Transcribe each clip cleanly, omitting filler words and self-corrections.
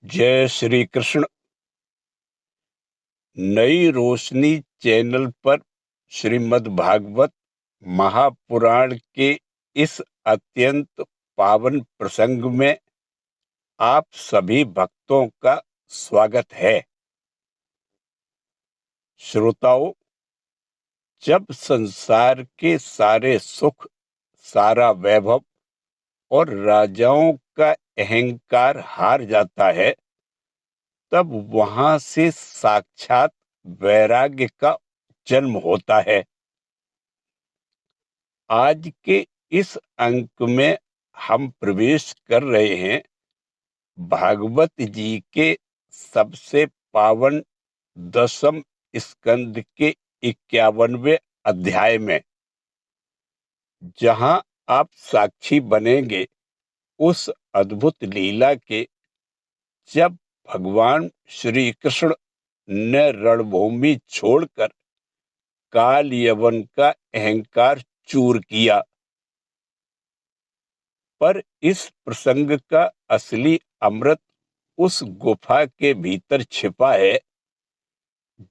जय श्री कृष्ण। नई रोशनी चैनल पर श्रीमद् भागवत महापुराण के इस अत्यंत पावन प्रसंग में आप सभी भक्तों का स्वागत है। श्रोताओं, जब संसार के सारे सुख, सारा वैभव और राजाओं का अहंकार हार जाता है, तब वहां से साक्षात वैराग्य का जन्म होता है। आज के इस अंक में हम प्रवेश कर रहे हैं भागवत जी के सबसे पावन 10वें स्कंद के 51वें अध्याय में, जहां आप साक्षी बनेंगे उस अद्भुत लीला के, जब भगवान श्री कृष्ण ने रणभूमि छोड़कर काल यवन का अहंकार चूर किया। पर इस प्रसंग का असली अमृत उस गुफा के भीतर छिपा है,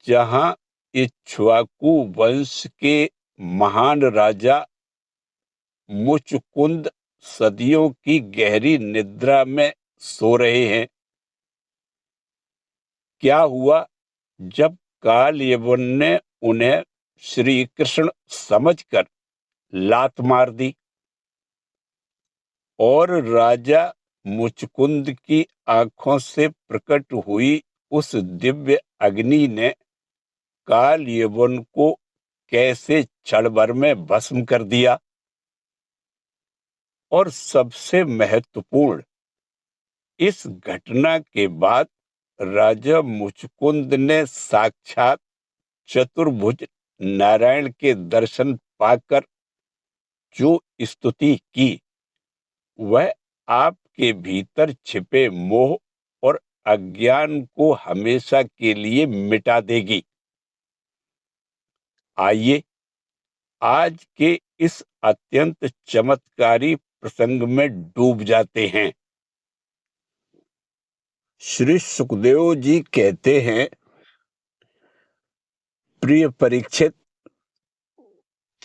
जहां इक्ष्वाकु वंश के महान राजा मुचकुंद सदियों की गहरी निद्रा में सो रहे हैं। क्या हुआ जब काल यवन ने उन्हें श्री कृष्ण समझकर लात मार दी और राजा मुचकुंद की आंखों से प्रकट हुई उस दिव्य अग्नि ने काल यवन को कैसे क्षण भर में भस्म कर दिया। और सबसे महत्वपूर्ण, इस घटना के बाद राजा मुचकुंद ने साक्षात चतुर्भुज नारायण के दर्शन पाकर जो स्तुति की, वह आपके भीतर छिपे मोह और अज्ञान को हमेशा के लिए मिटा देगी। आइए आज के इस अत्यंत चमत्कारी प्रसंग में डूब जाते हैं। श्री सुखदेव जी कहते हैं, प्रिय परीक्षित,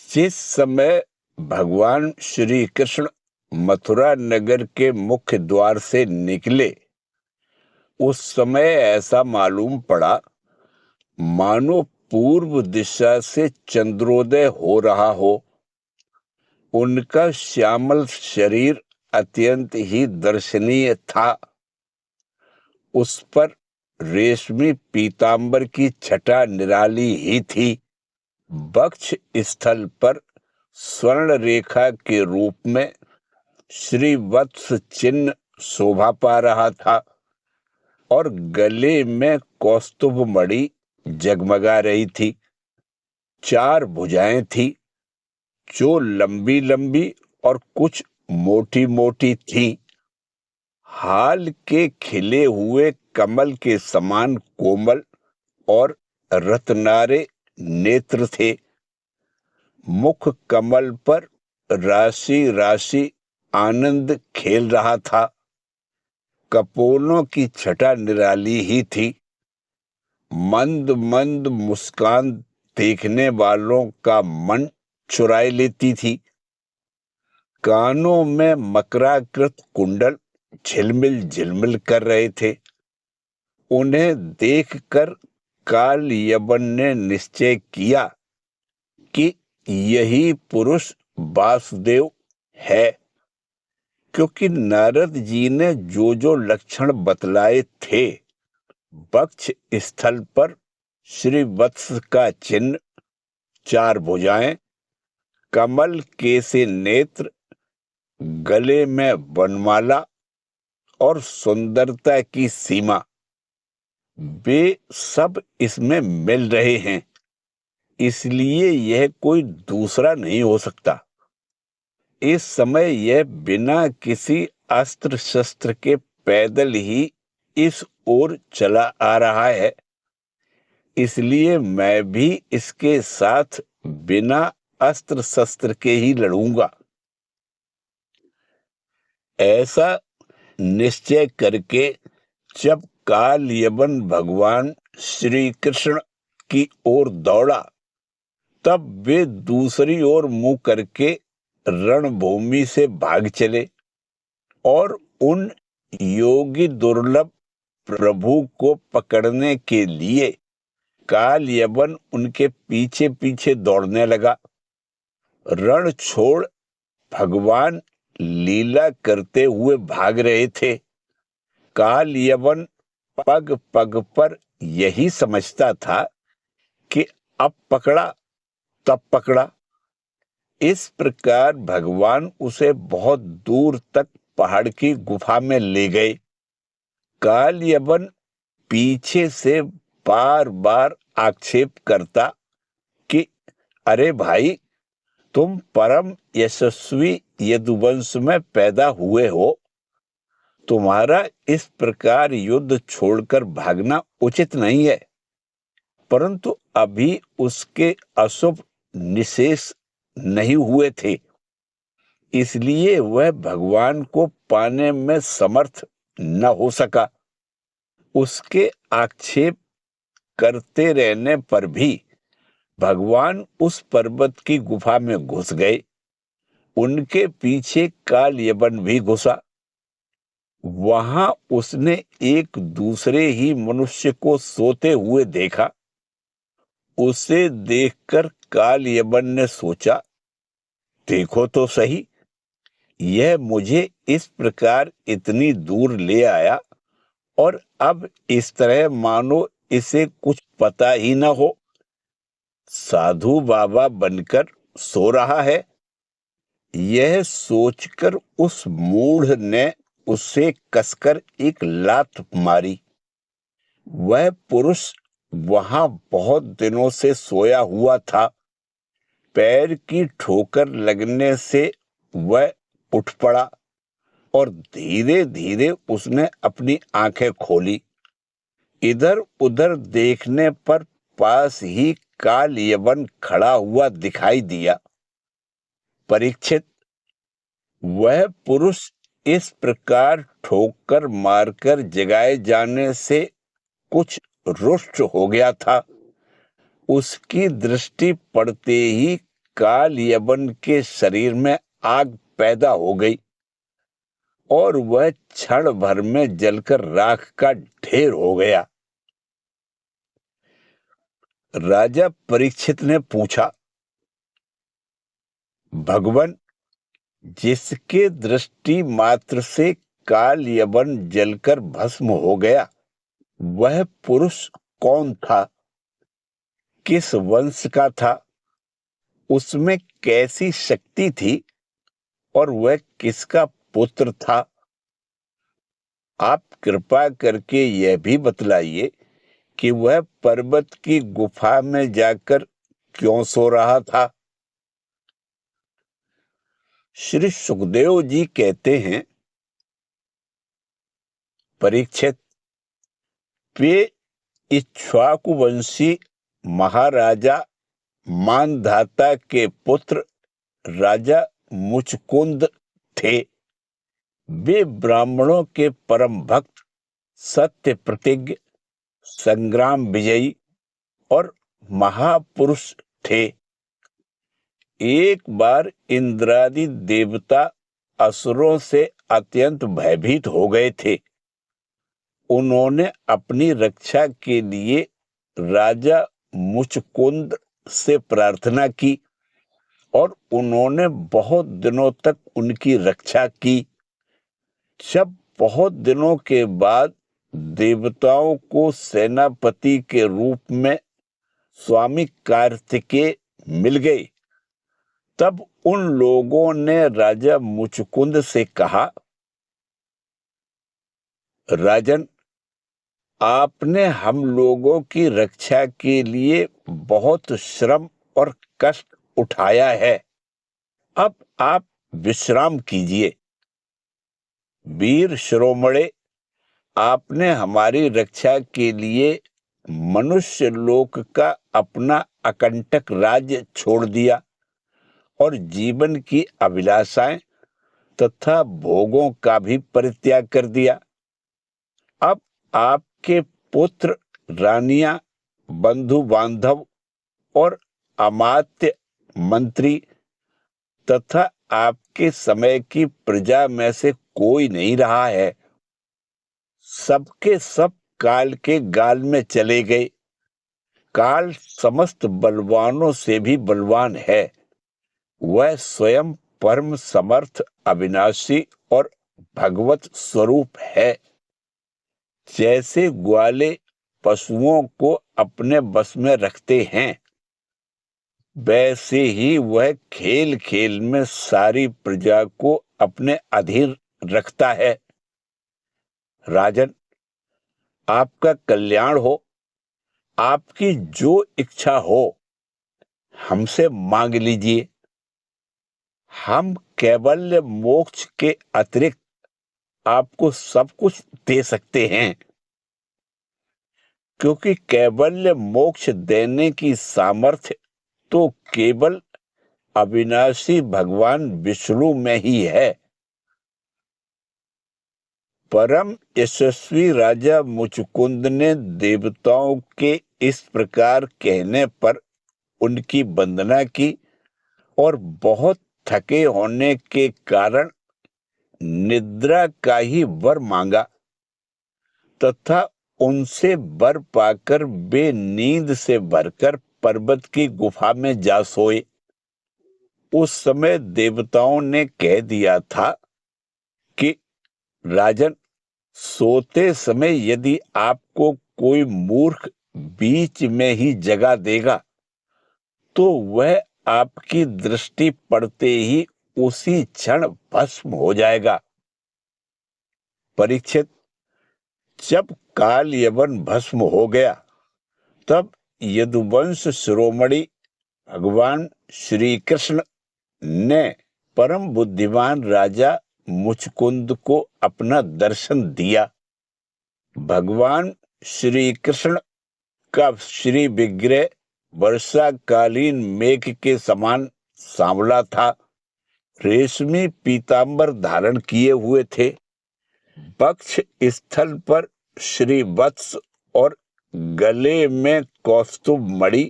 जिस समय भगवान श्री कृष्ण मथुरा नगर के मुख्य द्वार से निकले, उस समय ऐसा मालूम पड़ा मानो पूर्व दिशा से चंद्रोदय हो रहा हो। उनका श्यामल शरीर अत्यंत ही दर्शनीय था। उस पर रेशमी पीतांबर की छटा निराली ही थी। वक्ष स्थल पर स्वर्ण रेखा के रूप में श्री वत्स चिन्ह शोभा पा रहा था और गले में कौस्तुभ मणि जगमगा रही थी। 4 भुजाएं थी जो लंबी लंबी और कुछ मोटी मोटी थी। हाल के खिले हुए कमल के समान कोमल और रत्नारे नेत्र थे। मुख कमल पर राशि राशि आनंद खेल रहा था। कपोलों की छटा निराली ही थी। मंद मंद मुस्कान देखने वालों का मन चुराए लेती थी। कानों में मकराकृत कुंडल झिलमिल झिलमिल कर रहे थे। उन्हें देखकर काल यवन ने निश्चय किया कि यही पुरुष वासुदेव है, क्योंकि नारद जी ने जो जो लक्षण बतलाए थे, वक्ष स्थल पर श्री वत्स का चिन्ह, 4 भुजाएं, कमल के से नेत्र, गले में वनमाला और सुंदरता की सीमा, वे सब इसमें मिल रहे हैं। इसलिए यह कोई दूसरा नहीं हो सकता। इस समय यह बिना किसी अस्त्र शस्त्र के पैदल ही इस ओर चला आ रहा है। इसलिए मैं भी इसके साथ बिना अस्त्र शस्त्र के ही लड़ूंगा। ऐसा निश्चय करके जब कालयवन भगवान श्री कृष्ण की ओर दौड़ा, तब वे दूसरी ओर मुंह करके रणभूमि से भाग चले और उन योगी दुर्लभ प्रभु को पकड़ने के लिए कालयवन उनके पीछे पीछे दौड़ने लगा। रण छोड़ भगवान लीला करते हुए भाग रहे थे। कालयवन पग पग पर यही समझता था कि अब पकड़ा तब पकड़ा। इस प्रकार भगवान उसे बहुत दूर तक पहाड़ की गुफा में ले गए। कालयवन पीछे से बार बार आक्षेप करता कि अरे भाई, तुम परम यशस्वी यदुवंश में पैदा हुए हो, तुम्हारा इस प्रकार युद्ध छोड़कर भागना उचित नहीं है। परंतु अभी उसके अशुभ निशेष नहीं हुए थे, इसलिए वह भगवान को पाने में समर्थ न हो सका। उसके आक्षेप करते रहने पर भी भगवान उस पर्वत की गुफा में घुस गए। उनके पीछे कालयवन भी घुसा। वहां उसने एक दूसरे ही मनुष्य को सोते हुए देखा। उसे देखकर कालयवन ने सोचा, देखो तो सही, यह मुझे इस प्रकार इतनी दूर ले आया और अब इस तरह मानो इसे कुछ पता ही न हो, साधु बाबा बनकर सो रहा है। यह सोचकर उस मूढ़ ने उसे कसकर एक लात मारी। वह पुरुष वहां बहुत दिनों से सोया हुआ था। पैर की ठोकर लगने से वह उठ पड़ा और धीरे धीरे उसने अपनी आंखें खोली। इधर उधर देखने पर पास ही कालयवन खड़ा हुआ दिखाई दिया। परीक्षित, वह पुरुष इस प्रकार ठोकर मारकर जगाए जाने से कुछ रुष्ट हो गया था। उसकी दृष्टि पड़ते ही कालयवन के शरीर में आग पैदा हो गई और वह क्षण भर में जलकर राख का ढेर हो गया। राजा परीक्षित ने पूछा, भगवान, जिसके दृष्टि मात्र से कालयवन जलकर भस्म हो गया, वह पुरुष कौन था? किस वंश का था? उसमें कैसी शक्ति थी और वह किसका पुत्र था? आप कृपा करके यह भी बतलाइए कि वह पर्वत की गुफा में जाकर क्यों सो रहा था? श्री सुखदेव जी कहते हैं, परीक्षित, वे इक्ष्वाकुवंशी महाराजा मानधाता के पुत्र राजा मुचकुंद थे। वे ब्राह्मणों के परम भक्त, सत्य प्रतिज्ञ, संग्राम विजयी और महापुरुष थे। एक बार इंद्रादि देवता असुरों से अत्यंत भयभीत हो गए थे। उन्होंने अपनी रक्षा के लिए राजा मुचकुंद से प्रार्थना की और उन्होंने बहुत दिनों तक उनकी रक्षा की। जब बहुत दिनों के बाद देवताओं को सेनापति के रूप में स्वामी कार्तिकेय मिल गए, तब उन लोगों ने राजा मुचकुंद से कहा, राजन, आपने हम लोगों की रक्षा के लिए बहुत श्रम और कष्ट उठाया है। अब आप विश्राम कीजिए। वीर शिरोमणे, आपने हमारी रक्षा के लिए मनुष्य लोक का अपना अकंटक राज्य छोड़ दिया और जीवन की अभिलाषाएं तथा भोगों का भी परित्याग कर दिया। अब आपके पुत्र, रानियां, बंधु बांधव और अमात्य मंत्री तथा आपके समय की प्रजा में से कोई नहीं रहा है। सबके सब काल के गाल में चले गए। काल समस्त बलवानों से भी बलवान है। वह स्वयं परम समर्थ, अविनाशी और भगवत स्वरूप है। जैसे ग्वाले पशुओं को अपने बस में रखते हैं, वैसे ही वह खेल खेल में सारी प्रजा को अपने अधीन रखता है। राजन, आपका कल्याण हो। आपकी जो इच्छा हो हमसे मांग लीजिए। हम कैवल्य मोक्ष के अतिरिक्त आपको सब कुछ दे सकते हैं, क्योंकि कैवल्य मोक्ष देने की सामर्थ्य तो केवल अविनाशी भगवान विष्णु में ही है। परम यशस्वी राजा मुचकुंद ने देवताओं के इस प्रकार कहने पर उनकी वंदना की और बहुत थके होने के कारण निद्रा का ही वर मांगा तथा उनसे वर पाकर वे नींद से भरकर पर्वत की गुफा में जा सोए। उस समय देवताओं ने कह दिया था कि राजन, सोते समय यदि आपको कोई मूर्ख बीच में ही जगा देगा तो वह आपकी दृष्टि पड़ते ही उसी क्षण भस्म हो जाएगा। परीक्षित, जब काल यवन भस्म हो गया तब यदुवंश शिरोमणि भगवान श्री कृष्ण ने परम बुद्धिमान राजा मुचकुंद को अपना दर्शन दिया। भगवान श्री कृष्ण का श्री विग्रह वर्षाकालीन मेघ के समान सांवला था। रेशमी पीतांबर धारण किए हुए थे। वक्ष स्थल पर श्री वत्स और गले में कौस्तुभ मणि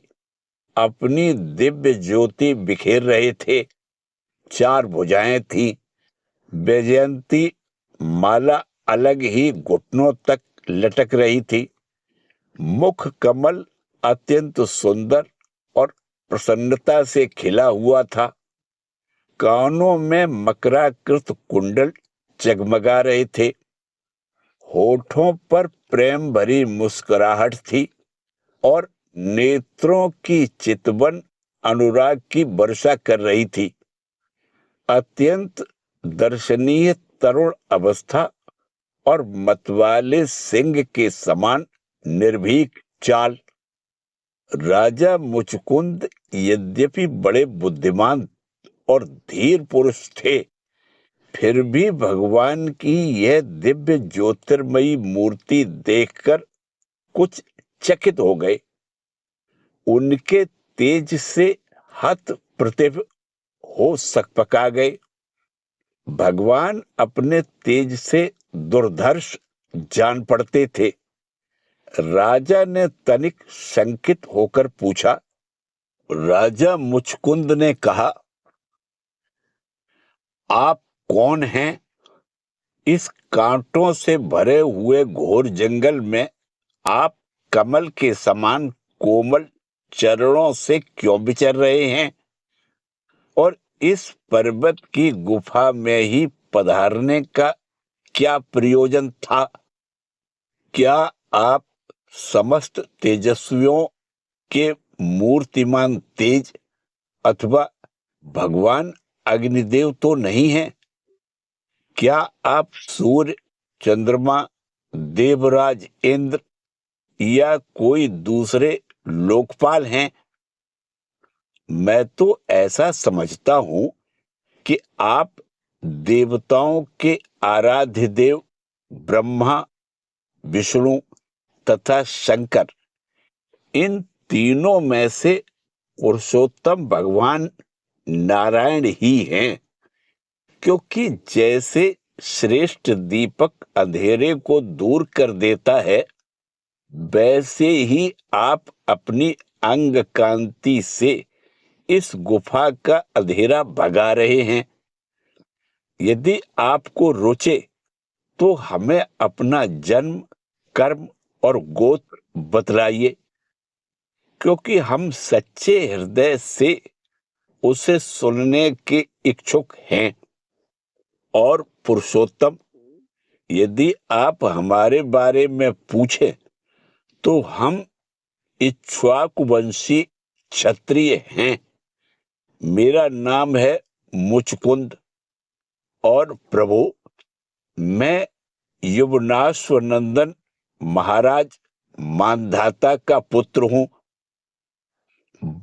अपनी दिव्य ज्योति बिखेर रहे थे। 4 भुजाएं थी। वैजयंती माला अलग ही घुटनों तक लटक रही थी। मुख कमल अत्यंत सुंदर और प्रसन्नता से खिला हुआ था। कानों में मकराकृत कुंडल जगमगा रहे थे। होठों पर प्रेम भरी मुस्कुराहट थी और नेत्रों की चितवन अनुराग की वर्षा कर रही थी। अत्यंत दर्शनीय तरुण अवस्था और मतवाले सिंह के समान निर्भीक चाल। राजा मुचकुंद यद्यपि बड़े बुद्धिमान और धीर पुरुष थे, फिर भी भगवान की यह दिव्य ज्योतिर्मयी मूर्ति देखकर कुछ चकित हो गए। उनके तेज से हत प्रतिभ हो सकपका गए। भगवान अपने तेज से दुर्धर्ष जान पड़ते थे। राजा ने तनिक शंकित होकर पूछा। राजा मुचकुंद ने कहा, आप कौन हैं? इस कांटों से भरे हुए घोर जंगल में आप कमल के समान कोमल चरणों से क्यों विचर रहे हैं? और इस पर्वत की गुफा में ही पधारने का क्या प्रयोजन था? क्या आप समस्त तेजस्वियों के मूर्तिमान तेज अथवा भगवान अग्निदेव तो नहीं हैं? क्या आप सूर्य, चंद्रमा, देवराज इंद्र या कोई दूसरे लोकपाल हैं? मैं तो ऐसा समझता हूं कि आप देवताओं के आराध्य देव ब्रह्मा, विष्णु तथा शंकर, इन तीनों में से पुरुषोत्तम भगवान नारायण ही हैं। क्योंकि जैसे श्रेष्ठ दीपक अंधेरे को दूर कर देता है, वैसे ही आप अपनी अंग कांति से इस गुफा का अंधेरा भगा रहे हैं। यदि आपको रुचे तो हमें अपना जन्म, कर्म और गोत्र बतलाइए, क्योंकि हम सच्चे हृदय से उसे सुनने के इच्छुक हैं। और पुरुषोत्तम, यदि आप हमारे बारे में पूछें तो हम इक्ष्वाकुवंशी क्षत्रिय हैं। मेरा नाम है मुचकुंद और प्रभु, मैं युवनाश्वनंदन महाराज मानधाता का पुत्र हूं।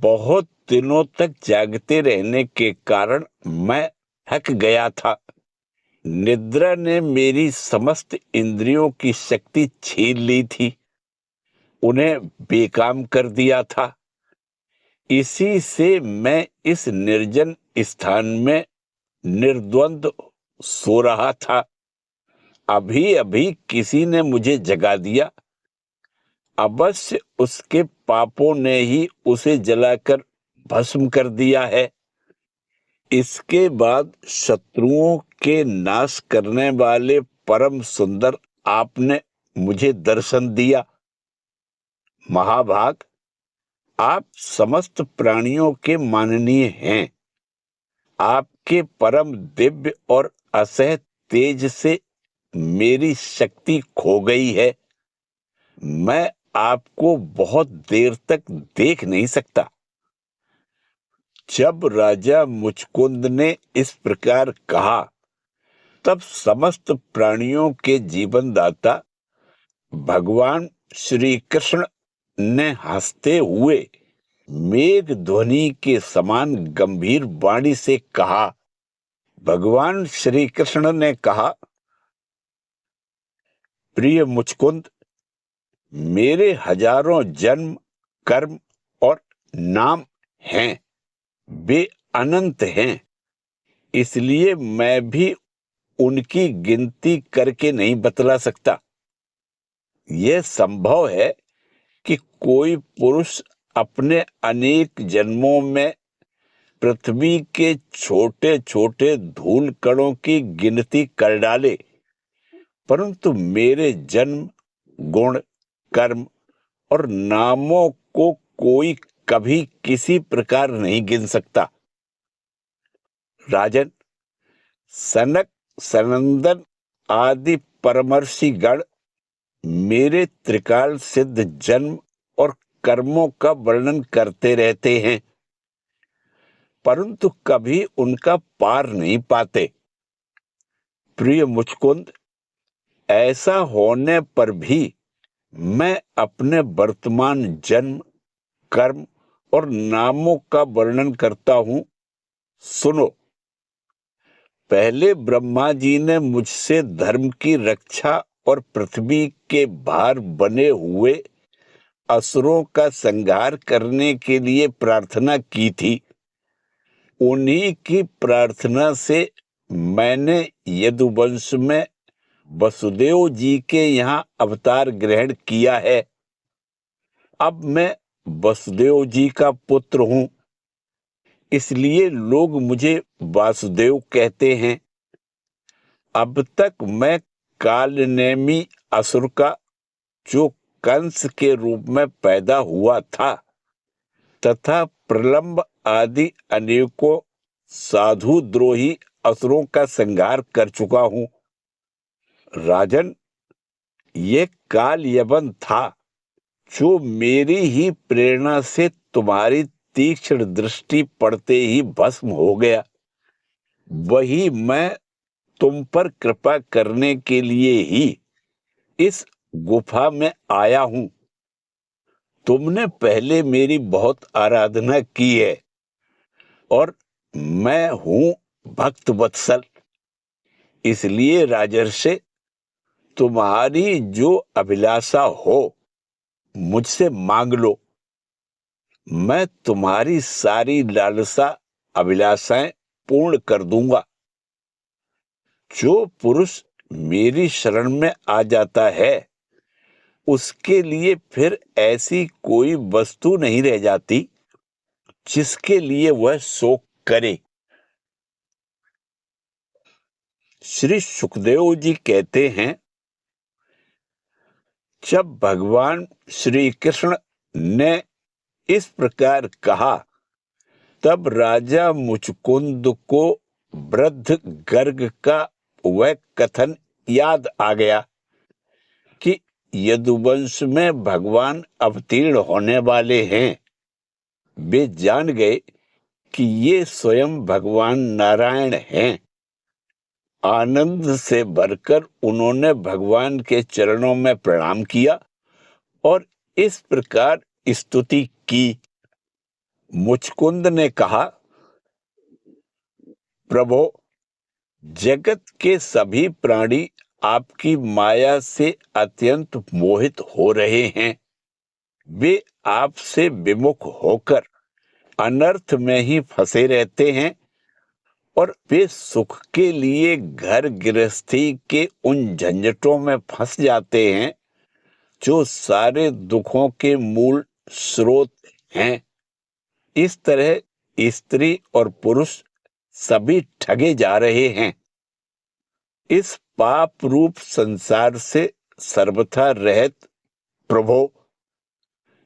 बहुत दिनों तक जागते रहने के कारण मैं थक गया था। निद्रा ने मेरी समस्त इंद्रियों की शक्ति छीन ली थी, उन्हें बेकाम कर दिया था। इसी से मैं इस निर्जन स्थान में निर्द्वंद सो रहा था। अभी अभी किसी ने मुझे जगा दिया। अवश्य उसके पापों ने ही उसे जलाकर भस्म कर दिया है। इसके बाद शत्रुओं के नाश करने वाले परम सुंदर आपने मुझे दर्शन दिया। महाभाग, आप समस्त प्राणियों के माननीय हैं। आपके परम दिव्य और असह तेज से मेरी शक्ति खो गई है। मैं आपको बहुत देर तक देख नहीं सकता। जब राजा मुचकुंद ने इस प्रकार कहा, तब समस्त प्राणियों के जीवनदाता भगवान श्री कृष्ण ने हंसते हुए मेघ ध्वनि के समान गंभीर वाणी से कहा। भगवान श्री कृष्ण ने कहा, प्रिय मुचकुंद, मेरे हजारों जन्म, कर्म और नाम हैं, वे अनंत हैं। इसलिए मैं भी उनकी गिनती करके नहीं बतला सकता। यह संभव है कि कोई पुरुष अपने अनेक जन्मों में पृथ्वी के छोटे छोटे धूल कणों की गिनती कर डाले, परंतु मेरे जन्म, गुण, कर्म और नामों को कोई कभी किसी प्रकार नहीं गिन सकता। राजन, सनक, सनंदन आदि परमर्षि गण मेरे त्रिकाल सिद्ध जन्म और कर्मों का वर्णन करते रहते हैं, परंतु कभी उनका पार नहीं पाते। प्रिय मुचकुंद, ऐसा होने पर भी मैं अपने वर्तमान जन्म, कर्म और नामों का वर्णन करता हूं। सुनो। पहले ब्रह्मा जी ने मुझसे धर्म की रक्षा और पृथ्वी के भार बने हुए असुरों का संहार करने के लिए प्रार्थना की थी। उन्हीं की प्रार्थना से मैंने यदुवंश में वसुदेव जी के यहाँ अवतार ग्रहण किया है। अब मैं वसुदेव जी का पुत्र हूं, इसलिए लोग मुझे वासुदेव कहते हैं। अब तक मैं कालनेमी असुर का, जो कंस के रूप में पैदा हुआ था, तथा प्रलंब आदि अनेकों साधु द्रोही असुरों का संहार कर चुका हूं। राजन, ये काल यवन था, जो मेरी ही प्रेरणा से तुम्हारी तीक्ष्ण दृष्टि पड़ते ही भस्म हो गया। वही मैं तुम पर कृपा करने के लिए ही इस गुफा में आया हूं। तुमने पहले मेरी बहुत आराधना की है और मैं हूं भक्त वत्सल। इसलिए राजर्षि, तुम्हारी जो अभिलाषा हो मुझसे मांग लो। मैं तुम्हारी सारी लालसा अभिलाषाएं पूर्ण कर दूंगा। जो पुरुष मेरी शरण में आ जाता है उसके लिए फिर ऐसी कोई वस्तु नहीं रह जाती जिसके लिए वह शोक करे। श्री सुखदेव जी कहते हैं, जब भगवान श्री कृष्ण ने इस प्रकार कहा तब राजा मुचकुंद को वृद्ध गर्ग का वह कथन याद आ गया कि यदुवंश में भगवान अवतीर्ण होने वाले हैं। वे जान गए कि ये स्वयं भगवान नारायण हैं। आनंद से भरकर उन्होंने भगवान के चरणों में प्रणाम किया और इस प्रकार स्तुति की। मुचकुंद ने कहा, प्रभो, जगत के सभी प्राणी आपकी माया से अत्यंत मोहित हो रहे हैं। वे आपसे विमुख होकर अनर्थ में ही फंसे रहते हैं और वे सुख के लिए घर गृहस्थी के उन झंझटों में फंस जाते हैं जो सारे दुखों के मूल स्रोत हैं। इस तरह स्त्री और पुरुष सभी ठगे जा रहे हैं। इस पाप रूप संसार से सर्वथा रहित प्रभो,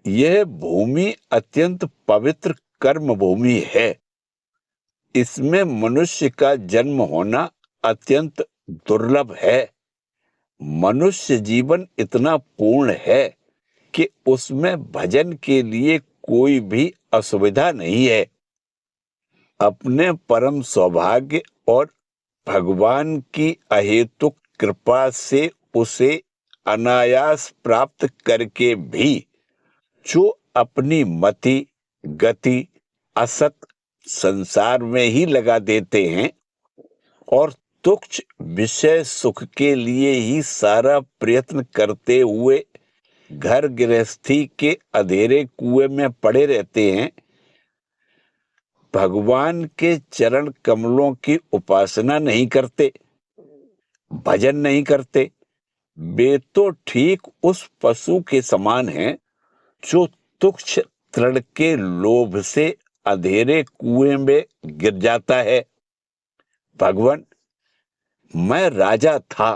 यह भूमि अत्यंत पवित्र कर्म भूमि है। इसमें मनुष्य का जन्म होना अत्यंत दुर्लभ है। मनुष्य जीवन इतना पूर्ण है कि उसमें भजन के लिए कोई भी असुविधा नहीं है। अपने परम सौभाग्य और भगवान की अहेतुक कृपा से उसे अनायास प्राप्त करके भी जो अपनी मति गति असत संसार में ही लगा देते हैं और तुच्छ विषय सुख के लिए ही सारा प्रयत्न करते हुए घर गृहस्थी के अंधेरे कुएं में पड़े रहते हैं, भगवान के चरण कमलों की उपासना नहीं करते, भजन नहीं करते, वे तो ठीक उस पशु के समान हैं जो तुच्छ तृण के लोभ से अंधेरे कुएं में गिर जाता है। भगवान, मैं राजा था,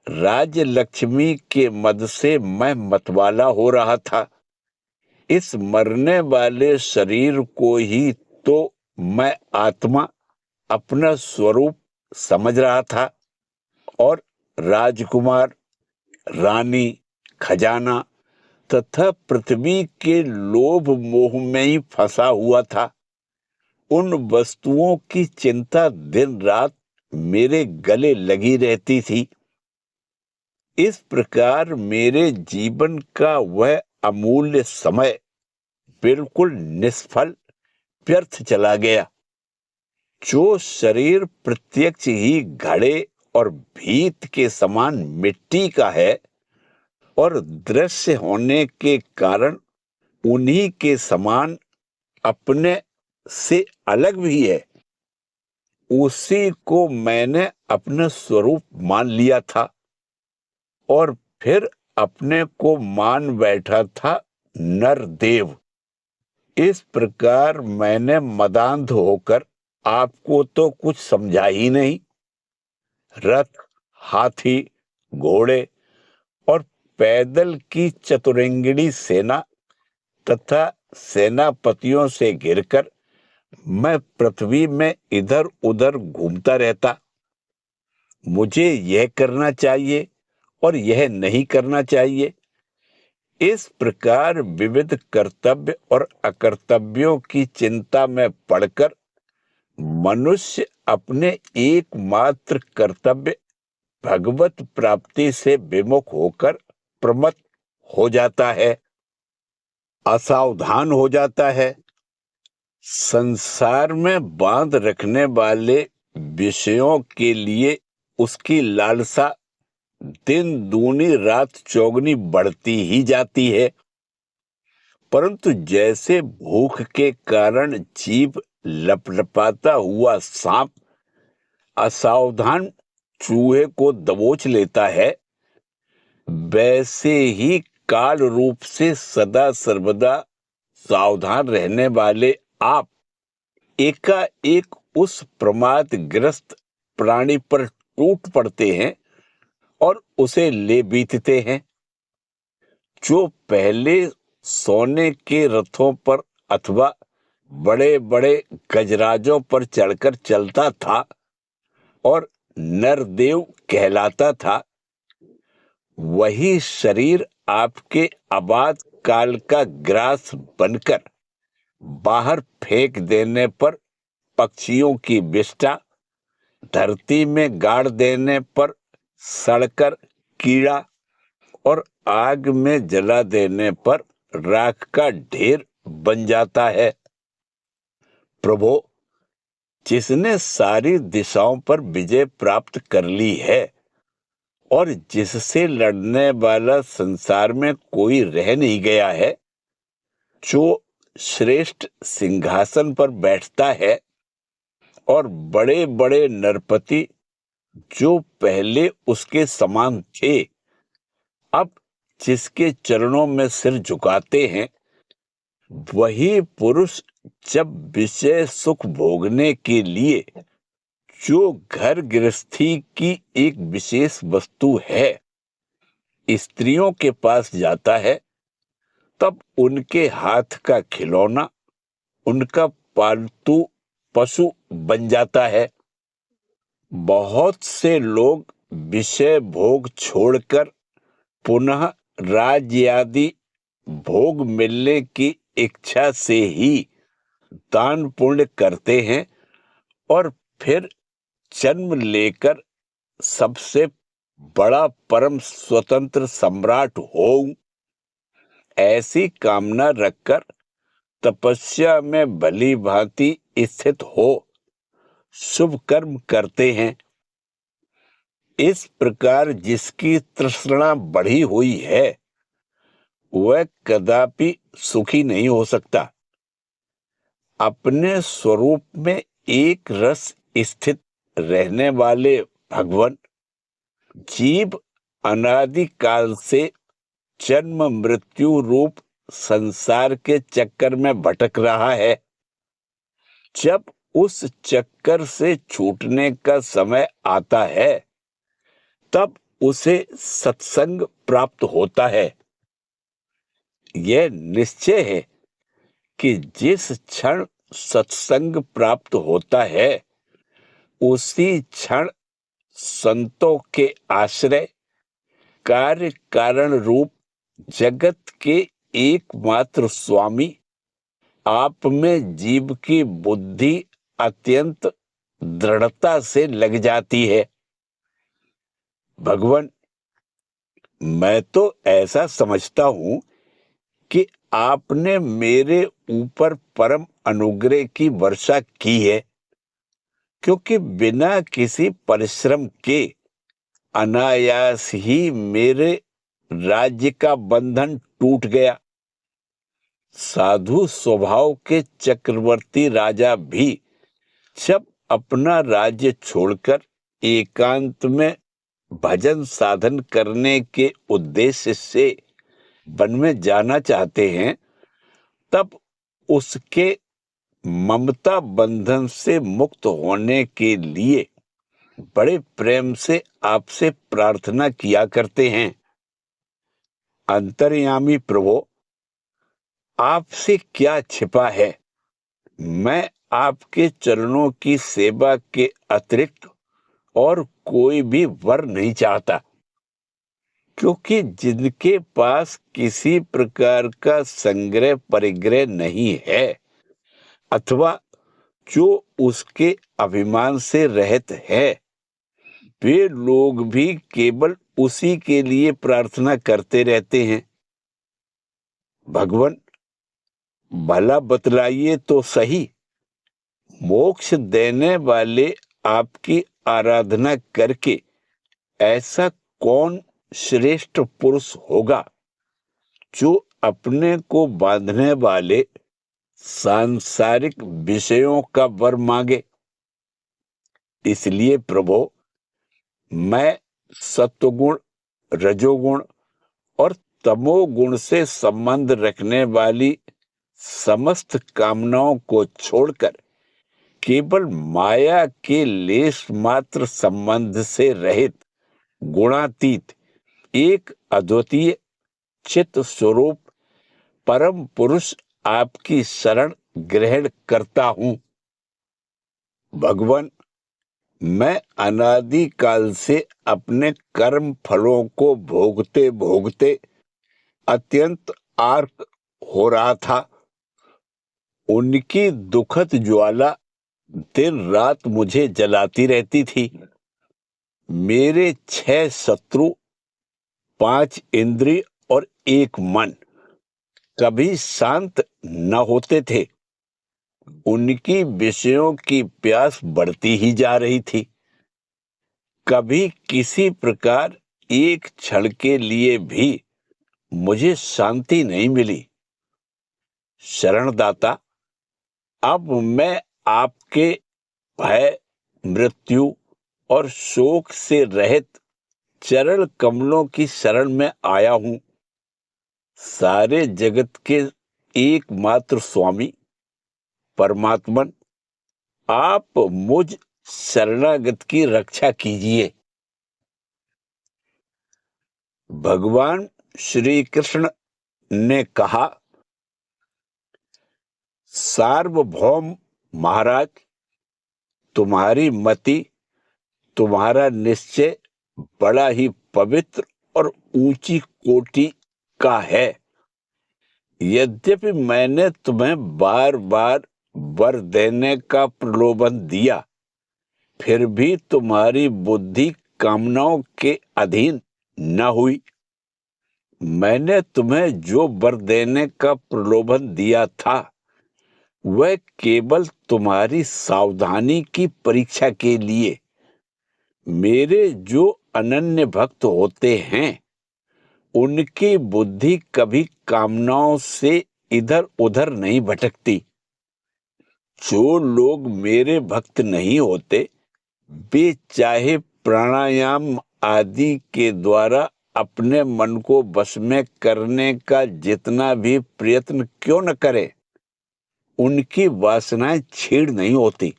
राज्य लक्ष्मी के मद से मैं मतवाला हो रहा था। इस मरने वाले शरीर को ही तो मैं आत्मा अपना स्वरूप समझ रहा था और राजकुमार, रानी, खजाना तथा पृथ्वी के लोभ मोह में ही फंसा हुआ था। उन वस्तुओं की चिंता दिन रात मेरे गले लगी रहती थी। इस प्रकार मेरे जीवन का वह अमूल्य समय बिल्कुल निष्फल व्यर्थ चला गया। जो शरीर प्रत्यक्ष ही घड़े और भीत के समान मिट्टी का है और दृश्य होने के कारण उन्हीं के समान अपने से अलग भी है, उसी को मैंने अपना स्वरूप मान लिया था और फिर अपने को मान बैठा था नरदेव। इस प्रकार मैंने मदांध होकर आपको तो कुछ समझा ही नहीं। रथ, हाथी, घोड़े और पैदल की चतुरंगिणी सेना तथा सेनापतियों से घिरकर मैं पृथ्वी में इधर उधर घूमता रहता। मुझे यह करना चाहिए और यह नहीं करना चाहिए, इस प्रकार विविध कर्तव्य और अकर्तव्यों की चिंता में पड़कर मनुष्य अपने एकमात्र कर्तव्य भगवत प्राप्ति से विमुख होकर प्रमत्त हो जाता है, असावधान हो जाता है। संसार में बांध रखने वाले विषयों के लिए उसकी लालसा दिन दूनी रात चौगुनी बढ़ती ही जाती है। परंतु जैसे भूख के कारण जीभ लपलपाता हुआ सांप असावधान चूहे को दबोच लेता है, वैसे ही काल रूप से सदा सर्वदा सावधान रहने वाले आप एकाएक उस प्रमादग्रस्त प्राणी पर टूट पड़ते हैं और उसे ले बीतते हैं। जो पहले सोने के रथों पर अथवा बड़े बड़े गजराजों पर चढ़कर चलता था और नरदेव कहलाता था, वही शरीर आपके आबाद काल का ग्रास बनकर बाहर फेंक देने पर पक्षियों की विष्ठा, धरती में गाड़ देने पर सड़कर कीड़ा और आग में जला देने पर राख का ढेर बन जाता है। प्रभु, जिसने सारी दिशाओं पर विजय प्राप्त कर ली है और जिससे लड़ने वाला संसार में कोई रह नहीं गया है, जो श्रेष्ठ सिंहासन पर बैठता है और बड़े बड़े नरपति जो पहले उसके समान थे, अब जिसके चरणों में सिर झुकाते हैं, वही पुरुष जब विषय सुख भोगने के लिए जो घर गृहस्थी की एक विशेष वस्तु है, स्त्रियों के पास जाता है, तब उनके हाथ का खिलौना उनका पालतू पशु बन जाता है। बहुत से लोग विषय भोग छोड़कर पुनः राज्य आदि भोग मिलने की इच्छा से ही दान पुण्य करते हैं और फिर जन्म लेकर सबसे बड़ा परम स्वतंत्र सम्राट होऊं, ऐसी कामना रखकर तपस्या में भली भांति स्थित हो शुभ कर्म करते हैं। इस प्रकार जिसकी तृष्णा बढ़ी हुई है, वह कदापि सुखी नहीं हो सकता। अपने स्वरूप में एक रस स्थित रहने वाले भगवान, जीव अनादि काल से जन्म मृत्यु रूप संसार के चक्कर में भटक रहा है। जब उस चक्कर से छूटने का समय आता है, तब उसे सत्संग प्राप्त होता है। यह निश्चय है कि जिस क्षण सत्संग प्राप्त होता है, उसी क्षण संतों के आश्रय कार्य कारण रूप जगत के एकमात्र स्वामी आप में जीव की बुद्धि अत्यंत दृढ़ता से लग जाती है। भगवान, मैं तो ऐसा समझता हूं कि आपने मेरे ऊपर परम अनुग्रह की वर्षा की है, क्योंकि बिना किसी परिश्रम के अनायास ही मेरे राज्य का बंधन टूट गया। साधु स्वभाव के चक्रवर्ती राजा भी जब अपना राज्य छोड़कर एकांत में भजन साधन करने के उद्देश्य से वन में जाना चाहते हैं, तब उसके ममता बंधन से मुक्त होने के लिए बड़े प्रेम से आपसे प्रार्थना किया करते हैं। अंतर्यामी प्रभु, आपसे क्या छिपा है? मैं आपके चरणों की सेवा के अतिरिक्त और कोई भी वर नहीं चाहता, क्योंकि जिनके पास किसी प्रकार का संग्रह परिग्रह नहीं है अथवा जो उसके अभिमान से रहित है, वे लोग भी केवल उसी के लिए प्रार्थना करते रहते हैं। भगवान, भला बतलाइए तो सही, मोक्ष देने वाले आपकी आराधना करके ऐसा कौन श्रेष्ठ पुरुष होगा जो अपने को बांधने वाले सांसारिक विषयों का वर मांगे? इसलिए प्रभु, मैं सत्वगुण, रजोगुण और तमोगुण से संबंध रखने वाली समस्त कामनाओं को छोड़कर केवल माया के लेश मात्र संबंध से रहित गुणातीत एक अद्वितीय चित स्वरूप परम पुरुष आपकी शरण ग्रहण करता हूं। भगवान, मैं अनादि काल से अपने कर्म फलों को भोगते भोगते अत्यंत आर्त हो रहा था। उनकी दुखद ज्वाला दिन रात मुझे जलाती रहती थी। मेरे 6 शत्रु, 5 इंद्रिय और 1 मन कभी शांत न होते थे। उनकी विषयों की प्यास बढ़ती ही जा रही थी। कभी किसी प्रकार एक क्षण के लिए भी मुझे शांति नहीं मिली। शरणदाता, अब मैं आपके भय, मृत्यु और शोक से रहित चरण कमलों की शरण में आया हूं। सारे जगत के एकमात्र स्वामी परमात्मन, आप मुझ शरणागत की रक्षा कीजिए। भगवान श्री कृष्ण ने कहा, सार्वभौम महाराज, तुम्हारी मति, तुम्हारा निश्चय बड़ा ही पवित्र और ऊंची कोटि का है। यद्यपि मैंने तुम्हें बार बार वर देने का प्रलोभन दिया, फिर भी तुम्हारी बुद्धि कामनाओं के अधीन न हुई। मैंने तुम्हें जो वर देने का प्रलोभन दिया था, वह केवल तुम्हारी सावधानी की परीक्षा के लिए। मेरे जो अनन्य भक्त होते हैं, उनकी बुद्धि कभी कामनाओं से इधर उधर नहीं भटकती। जो लोग मेरे भक्त नहीं होते, वे चाहे प्राणायाम आदि के द्वारा अपने मन को वश में करने का जितना भी प्रयत्न क्यों न करें, उनकी वासनाएं छीड़ नहीं होती।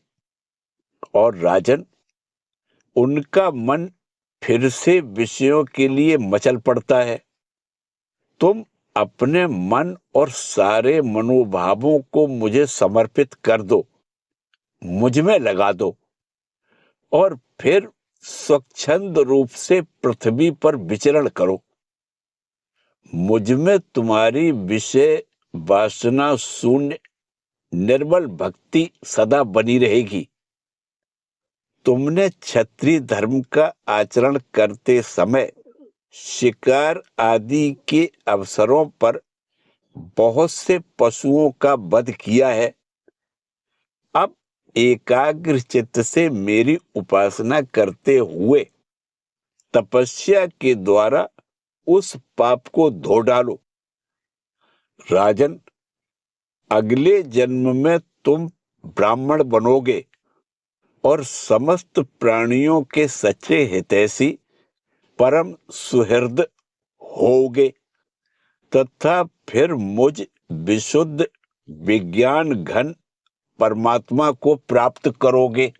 और राजन, उनका मन फिर से विषयों के लिए मचल पड़ता है। तुम अपने मन और सारे मनोभावों को मुझे समर्पित कर दो, मुझ में लगा दो और फिर स्वच्छंद रूप से पृथ्वी पर विचरण करो। मुझ में तुम्हारी विषय वासना शून्य निर्मल भक्ति सदा बनी रहेगी। तुमने क्षत्रिय धर्म का आचरण करते समय शिकार आदि के अवसरों पर बहुत से पशुओं का वध किया है। अब एकाग्र चित्त से मेरी उपासना करते हुए तपस्या के द्वारा उस पाप को धो डालो। राजन, अगले जन्म में तुम ब्राह्मण बनोगे और समस्त प्राणियों के सच्चे हितैषी परम सुहृद होगे तथा फिर मुझ विशुद्ध विज्ञान घन परमात्मा को प्राप्त करोगे।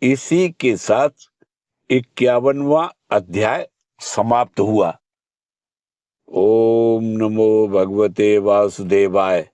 इसी के साथ 51वां अध्याय समाप्त हुआ। ओम नमो भगवते वासुदेवाय।